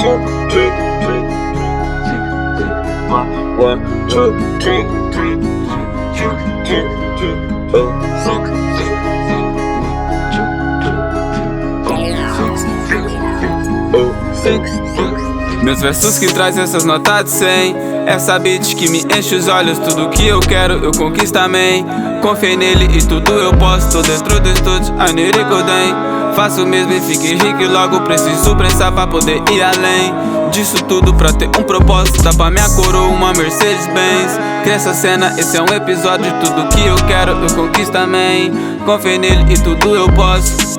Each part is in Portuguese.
One, two, three, Meus versos que traz essas notas de 100. Essa beat que me enche os olhos. Tudo que eu quero eu conquisto, amém. Confiei nele e tudo eu posso. Tô dentro do estúdio, I need it go down. Faço mesmo e fique rico e logo preciso pensar pra poder ir além disso tudo pra ter um propósito. Dá pra minha coroa uma Mercedes-Benz. Cria essa cena, esse é um episódio. Tudo que eu quero eu conquisto, amém. Confiei nele e tudo eu posso.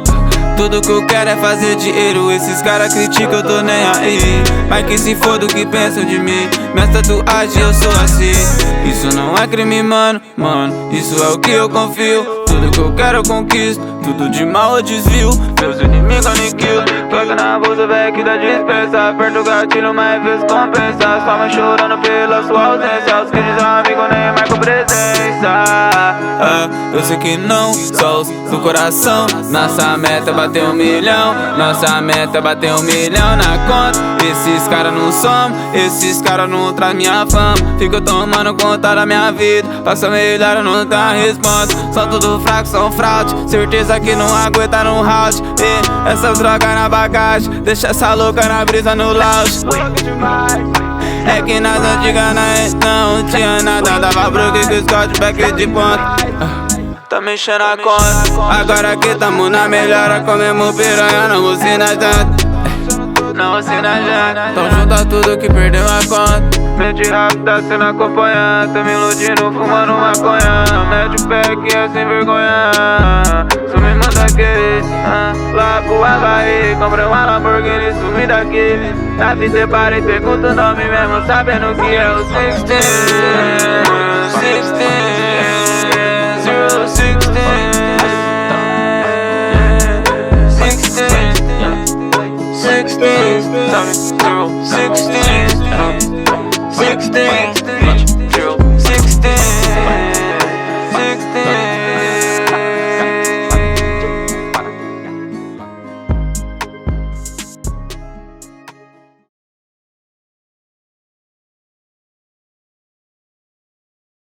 Tudo que eu quero é fazer dinheiro. Esses caras criticam, eu tô nem aí. Mas que se foda o que pensam de mim. Minhas tatuagens eu sou assim. Isso não é crime, mano, isso é o que eu confio. Tudo que eu quero eu conquisto, tudo de mal eu desvio. Meus inimigos aniquilo. Toca na bolsa, véi, que dá dispensa. Aperta o gatilho, mas vezes compensa. Sua mãe chorando pela sua ausência. Os que dizem amigo nem marcam presença. Eu sei que não só os do coração. Nossa meta é bater 1 milhão. Nossa meta é bater 1 milhão na conta. Esses caras não somos, esses caras não traz minha fama. Fico tomando conta da minha vida. Passa melhor, eu não dá resposta. São tudo fraco, são fraude. Certeza que não aguenta no round. E essas drogas na bagagem, deixa essa louca na brisa no lounge. É que nas antigas não tinha nada. Dava broke com Scott, back de ponta. Tá mexendo a conta. Agora que tamo na melhora, comemos piranha, não usina janta. Não usina janta. Então junta tudo que perdeu a conta. Mente rápida sendo acompanhada. Tô me iludindo fumando maconha. Mete o pé que é sem vergonha. Só me manda aqui, lá pro Havaí. Comprei uma Lamborghini, sumi daqui. Na vida eu parei, pergunto o nome mesmo, sabendo que é o 16.